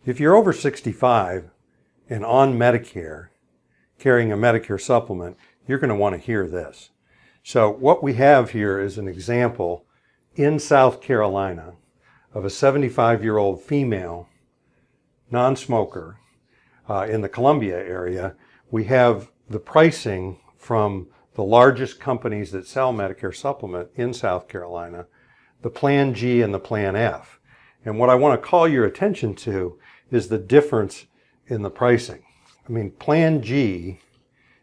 If you're over 65 and on Medicare, carrying a Medicare supplement, you're going to want to hear this. So what we have here is an example in South Carolina of a 75-year-old female non-smoker in the Columbia area. We have the pricing from the largest companies that sell Medicare supplement in South Carolina, the Plan G and the Plan F. And what I want to call your attention to is the difference in the pricing. I mean, Plan G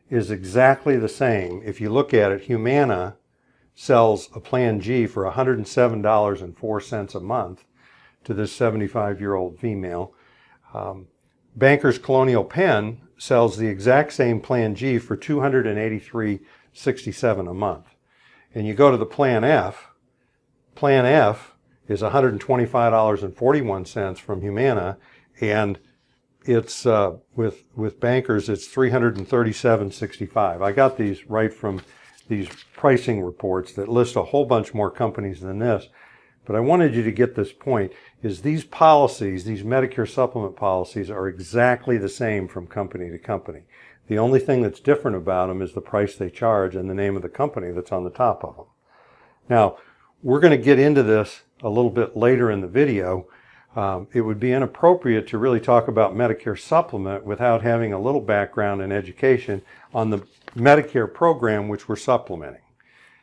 is exactly the same. If you look at it, Humana sells a Plan G for $107.04 a month to this 75-year-old female. Bankers Colonial Penn sells the exact same Plan G for $283.67 a month. And you go to the Plan F is $125.41 from Humana, and it's with Bankers it's $337.65. I got these right from these pricing reports that list a whole bunch more companies than this. But I wanted you to get this point, is these policies, these Medicare supplement policies, are exactly the same from company to company. The only thing that's different about them is the price they charge and the name of the company that's on the top of them. Now, we're going to get into this a little bit later in the video. It would be inappropriate to really talk about Medicare supplement without having a little background and education on the Medicare program which we're supplementing.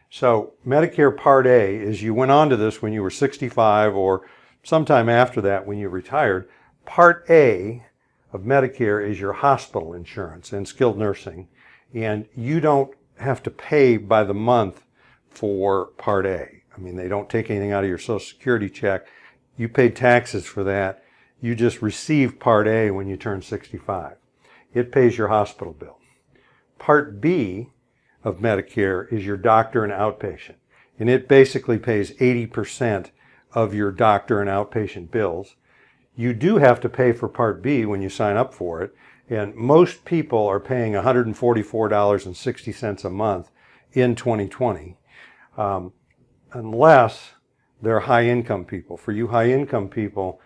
So Medicare Part A is you went on to this when you were 65 or sometime after that when you retired. Part A of Medicare is your hospital insurance and skilled nursing, and you don't have to pay by the month for Part A. I mean, they don't take anything out of your Social Security check. You paid taxes for that. You just receive Part A when you turn 65. It pays your hospital bill. Part B of Medicare is your doctor and outpatient, and it basically pays 80% of your doctor and outpatient bills. You do have to pay for Part B when you sign up for it, and most people are paying $144.60 a month in 2020, unless they're high-income people. For you high-income people,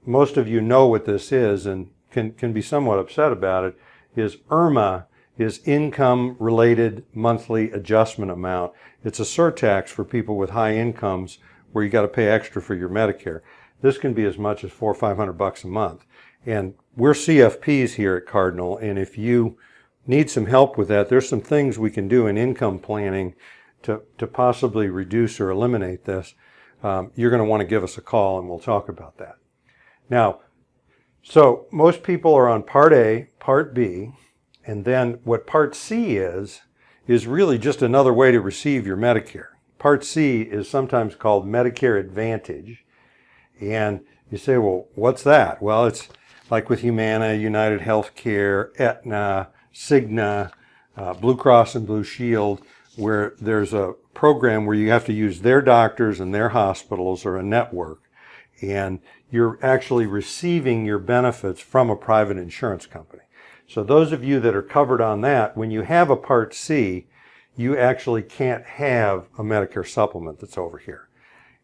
most of you know what this is and can be somewhat upset about it, is IRMAA is Income-Related Monthly Adjustment Amount. It's a surtax for people with high incomes where you got to pay extra for your Medicare. This can be as much as $400 or $500 a month. And we're CFPs here at Cardinal, and if you need some help with that, there's some things we can do in income planning to possibly reduce or eliminate this. You're going to want to give us a call and we'll talk about that. Now, so most people are on Part A, Part B, and then what Part C is really just another way to receive your Medicare. Part C is sometimes called Medicare Advantage. And you say, well, what's that? Well, it's like with Humana, United Healthcare, Aetna, Cigna, Blue Cross and Blue Shield, where there's a program where you have to use their doctors and their hospitals or a network, and you're actually receiving your benefits from a private insurance company. So those of you that are covered on that, when you have a Part C, you actually can't have a Medicare supplement that's over here.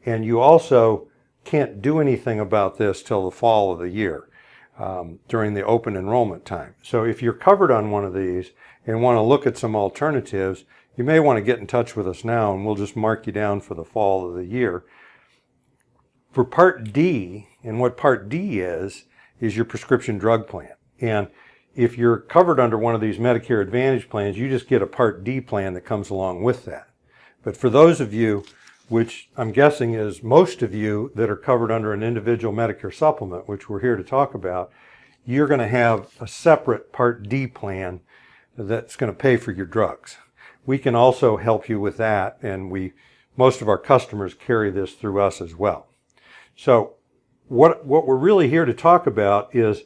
And you also can't do anything about this till the fall of the year during the open enrollment time. So if you're covered on one of these and want to look at some alternatives, you may want to get in touch with us now and we'll just mark you down for the fall of the year. For Part D, and what Part D is your prescription drug plan. And if you're covered under one of these Medicare Advantage plans, you just get a Part D plan that comes along with that. But for those of you, which I'm guessing is most of you that are covered under an individual Medicare supplement, which we're here to talk about, you're going to have a separate Part D plan that's going to pay for your drugs. We can also help you with that, and most of our customers carry this through us as well. So what we're really here to talk about is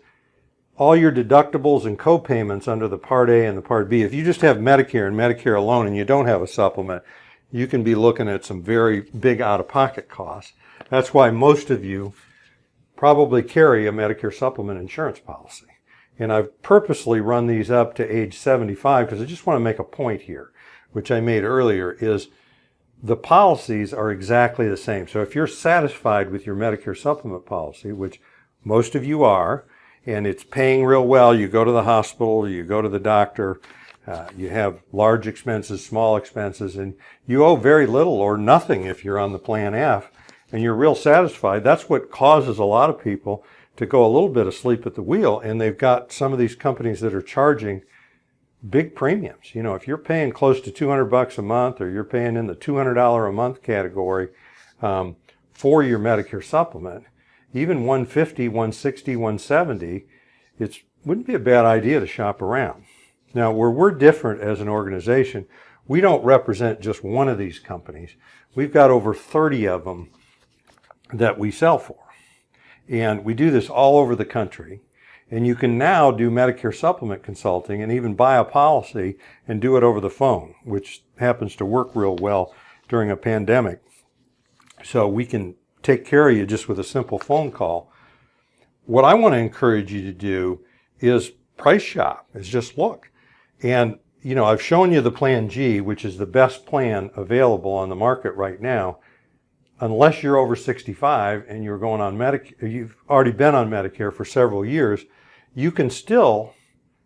all your deductibles and co-payments under the Part A and the Part B. If you just have Medicare and Medicare alone and you don't have a supplement, you can be looking at some very big out-of-pocket costs. That's why most of you probably carry a Medicare supplement insurance policy. And I've purposely run these up to age 75 because I just want to make a point here, which I made earlier, is the policies are exactly the same. So if you're satisfied with your Medicare supplement policy, which Most of you are, and it's paying real well. You go to the hospital, you go to the doctor, you have large expenses, small expenses, and you owe very little or nothing if you're on the Plan F, and you're real satisfied. That's what causes a lot of people to go a little bit asleep at the wheel, and they've got some of these companies that are charging big premiums. You know, if you're paying close to $200 a month, or you're paying in the $200 a month category for your Medicare supplement, even $150, $160, $170, it wouldn't be a bad idea to shop around. Now, where we're different as an organization, we don't represent just one of these companies. We've got over 30 of them that we sell for. And we do this all over the country. And you can now do Medicare supplement consulting and even buy a policy and do it over the phone, which happens to work real well during a pandemic. So we can take care of you just with a simple phone call. What I want to encourage you to do is price shop, is just look. And, you know, I've shown you the Plan G, which is the best plan available on the market right now. Unless you're over 65 and you're going on Medicare, you've already been on Medicare for several years, you can still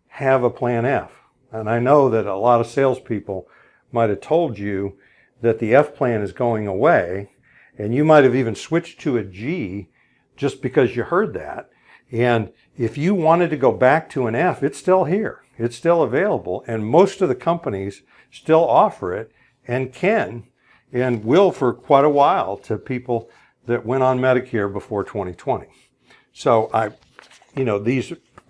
have a Plan F. And I know that a lot of salespeople might have told you that the F plan is going away, and you might have even switched to a G just because you heard that. And if you wanted to go back to an F, it's still here. It's still available, and most of the companies still offer it and can and will for quite a while to people that went on Medicare before 2020. So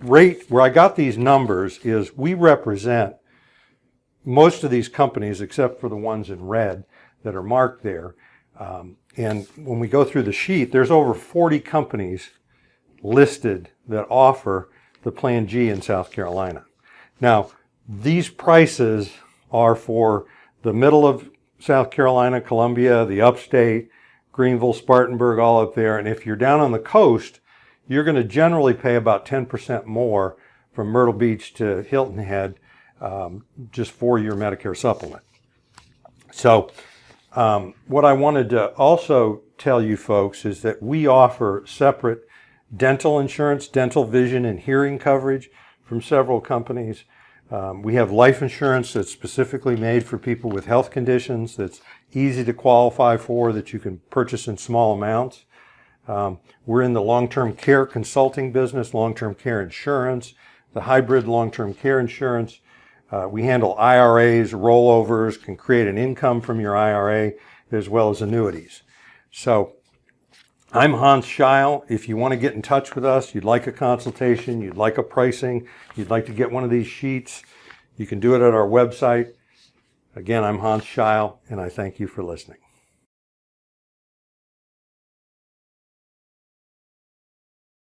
where I got these numbers is we represent most of these companies except for the ones in red that are marked there. And when we go through the sheet, there's over 40 companies listed that offer the Plan G in South Carolina. Now, these prices are for the middle of South Carolina, Columbia, the upstate, Greenville, Spartanburg, all up there. And if you're down on the coast, you're going to generally pay about 10% more from Myrtle Beach to Hilton Head just for your Medicare supplement. So what I wanted to also tell you folks is that we offer separate dental insurance, dental, vision, and hearing coverage from several companies. We have life insurance that's specifically made for people with health conditions, that's easy to qualify for, that you can purchase in small amounts. We're in the long-term care consulting business, long-term care insurance, the hybrid long-term care insurance. We handle IRAs, rollovers, can create an income from your IRA, as well as annuities. So I'm Hans Scheil. If you want to get in touch with us, you'd like a consultation, you'd like a pricing, you'd like to get one of these sheets, you can do it at our website. Again, I'm Hans Scheil, and I thank you for listening.